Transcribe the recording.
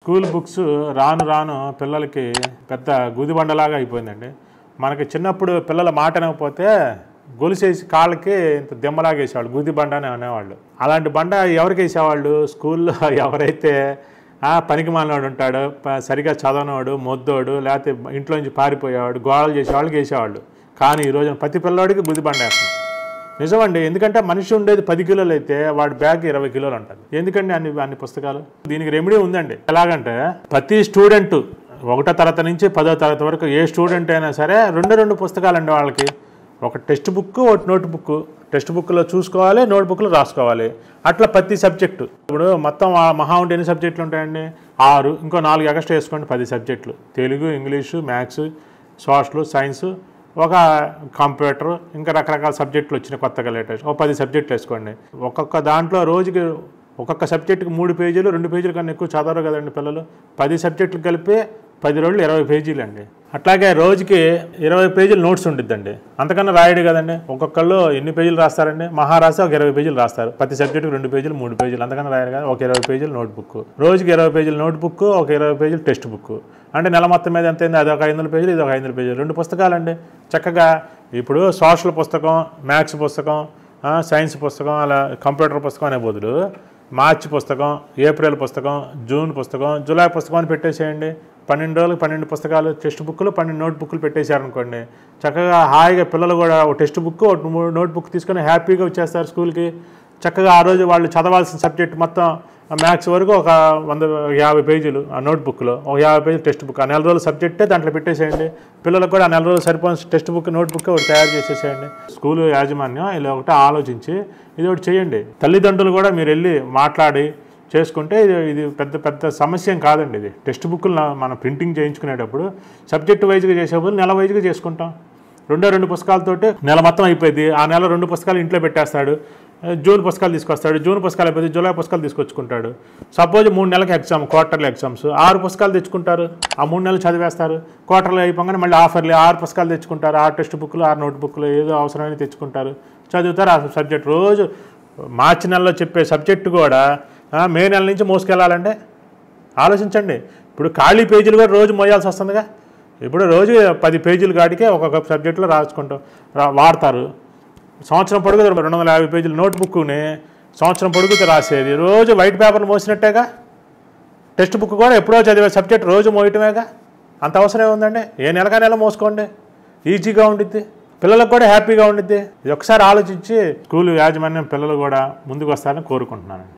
School books రాను రాను పిల్లలకి పెద్ద గుదిబండలాగా అయిపోయిందండి. మనకి చిన్నప్పుడు పిల్లల మాట వినకపోతే గొలుసేసి కాళ్ళకి ఇంత దిమ్మలాగా వేసేవాళ్ళు, గుది బండ అని అనేవాళ్ళు. అలాంటి బండ ఎవరికి వేసేవాళ్ళు? స్కూల్లో ఎవరైతే పనికి మాలినవాడు ఉంటాడో, సరిగా చదవనవాడు, మొద్దోడు, లేకపోతే ఇంట్లోంచి పారిపోయేవాడు, గోడలు చేసేవాళ్ళకి వేసేవాళ్ళు. కానీ ఈ రోజున ప్రతి పిల్లవాడికి గుది బండ వేస్తాం. నిజమండి. ఎందుకంటే మనిషి ఉండేది 10 కిలోలు అయితే వాడి బ్యాగ్ 20 కిలోలు ఉంటుంది. ఎందుకండి అన్ని పుస్తకాలు? దీనికి రెమెడీ ఉందండి. ఎలాగంటే ప్రతి స్టూడెంట్ 1వ తరగతి నుంచి 10వ తరగతి వరకు ఏ స్టూడెంట్ అయినా సరే 2 పుస్తకాలండి వాళ్ళకి. ఒక టెక్స్ట్ బుక్, ఒక నోట్ బుక్. టెక్స్ట్ బుక్లో చూసుకోవాలి, నోట్ బుక్లో రాసుకోవాలి. అట్లా ప్రతి సబ్జెక్టు. ఇప్పుడు మొత్తం మహా ఉంటే ఎన్ని సబ్జెక్టులు ఉంటాయండి? 6. ఇంకో 4 ఎక్స్ట్రా వేసుకోండి, 10 సబ్జెక్టులు. Telugu, English, maths, social, science, ఒక కంప్యూటర్, ఇంకా రకరకాల సబ్జెక్టులు వచ్చినాయి కొత్తగా లేటెస్ట్. ఒక 10 సబ్జెక్టులు వేసుకోండి. ఒక్కొక్క దాంట్లో రోజుకి ఒక్కొక్క సబ్జెక్టుకి 3 పేజీలు, 2 పేజీల కన్నా ఎక్కువ చదవరు కదండి పిల్లలు. 10 సబ్జెక్టులు కలిపి 10 రోజులు 20 పేజీలు అండి. అట్లాగే రోజుకి 20 పేజీలు నోట్స్ ఉండిద్దండి. అంతకన్నా రాయడు కదండి. ఒక్కొక్కళ్ళు ఎన్ని పేజీలు రాస్తారండి? మహా రాస్తే ఒక 20 పేజీలు రాస్తారు. ప్రతి సబ్జెక్టుకి 2 పేజీలు, 3 పేజీలు, అంతకన్నా రాయరు కదా. ఒక 20 పేజీలు నోట్ బుక్. రోజుకి 20 పేజీలు నోట్ బుక్, ఒక 20 పేజీలు టెక్స్ట్ బుక్. అంటే నెల మొత్తం మీద ఎంత అయింది? అది ఒక 500 పేజీలు, ఇది ఒక 500 పేజీలు. 2 పుస్తకాలండి. చక్కగా ఇప్పుడు సోషల్ పుస్తకం, మ్యాథ్స్ పుస్తకం, సైన్స్ పుస్తకం, అలా కంప్యూటర్ పుస్తకం అనే బదులు మార్చి పుస్తకం, ఏప్రిల్ పుస్తకం, జూన్ పుస్తకం, జూలై పుస్తకం అని పెట్టేసేయండి. 12 రోజులకు 12 పుస్తకాలు, టెక్స్ట్ బుక్లు, 12 నోట్ బుక్లు పెట్టేశారనుకోండి. చక్కగా హాయిగా పిల్లలు కూడా ఒక టెక్స్ట్ బుక్, ఒక నోట్ బుక్ తీసుకొని హ్యాపీగా వచ్చేస్తారు స్కూల్కి. చక్కగా ఆ రోజు వాళ్ళు చదవాల్సిన సబ్జెక్ట్ మొత్తం మ్యాథ్స్ వరకు ఒక 150 పేజీలు ఆ నోట్ బుక్లో, ఒక 50 పేజీలు టెక్స్ట్ బుక్. ఆ నెల రోజుల సబ్జెక్టే దాంట్లో పెట్టేసేయండి. పిల్లలకు కూడా ఆ నెల రోజులు సరిపోయిన టెక్స్ట్ బుక్, నోట్ బుక్ ఒకటి తయారు చేసేసేయండి. స్కూలు యాజమాన్యం ఇలా ఒకటి ఆలోచించి ఇది ఒకటి చేయండి. తల్లిదండ్రులు కూడా మీరు వెళ్ళి మాట్లాడి చేసుకుంటే ఇది పెద్ద సమస్య ఏం కాదండి. ఇది టెక్స్ట్ బుక్లు మనం ప్రింటింగ్ చేయించుకునేటప్పుడు సబ్జెక్ట్ వైజ్గా చేసేప్పుడు నెల వైజ్గా చేసుకుంటాం. 2 పుస్తకాలతోటి నెల మొత్తం అయిపోయింది. ఆ నెల 2 పుస్తకాలు ఇంట్లో పెట్టేస్తాడు. జూన్ పుస్తకాలు తీసుకొస్తాడు. జూన్ పుస్తకాలు అయిపోయింది, జూలై పుస్తకాలు తీసుకొచ్చుకుంటాడు. సపోజ్ 3 నెలలకు ఎగ్జామ్, క్వార్టర్లీ ఎగ్జామ్స్, 6 పుస్తకాలు తెచ్చుకుంటారు. ఆ 3 నెలలు చదివేస్తారు. క్వార్టర్లీ అయిపోగానే మళ్ళీ ఆఫర్లీ 6 పుస్తకాలు తెచ్చుకుంటారు. 6 టెక్స్ట్ బుక్లు, 6 నోట్ బుక్లు, ఏదో అవసరమైన తెచ్చుకుంటారు, చదువుతారు. ఆ సబ్జెక్ట్ రోజు మార్చి నెలలో చెప్పే సబ్జెక్టు కూడా మే నెల నుంచి మోసుకెళ్ళాలంటే ఆలోచించండి. ఇప్పుడు ఖాళీ పేజీలు కూడా రోజు మోయాల్సి వస్తుందిగా. ఇప్పుడు రోజు 10 పేజీలు కాడికే ఒక్కొక్క సబ్జెక్టులో రాసుకుంటాం వాడతారు. సంవత్సరం పొడుగు 250 పేజీల నోట్ బుక్ని సంవత్సరం పొడుగుతో రాసేది రోజు వైట్ పేపర్లు మోసినట్టేగా. టెక్స్ట్ బుక్ కూడా ఎప్పుడో చదివే సబ్జెక్ట్ రోజు మోయటమేగా. అంత అవసరం ఏముందండి? ఏ నెలగా నెల మోసుకోండి, ఈజీగా ఉండిద్ది, పిల్లలకు కూడా హ్యాపీగా ఉండిద్ది. ఇది ఒకసారి ఆలోచించి స్కూల్ యాజమాన్యం పిల్లలు కూడా ముందుకు వస్తారని కోరుకుంటున్నాను.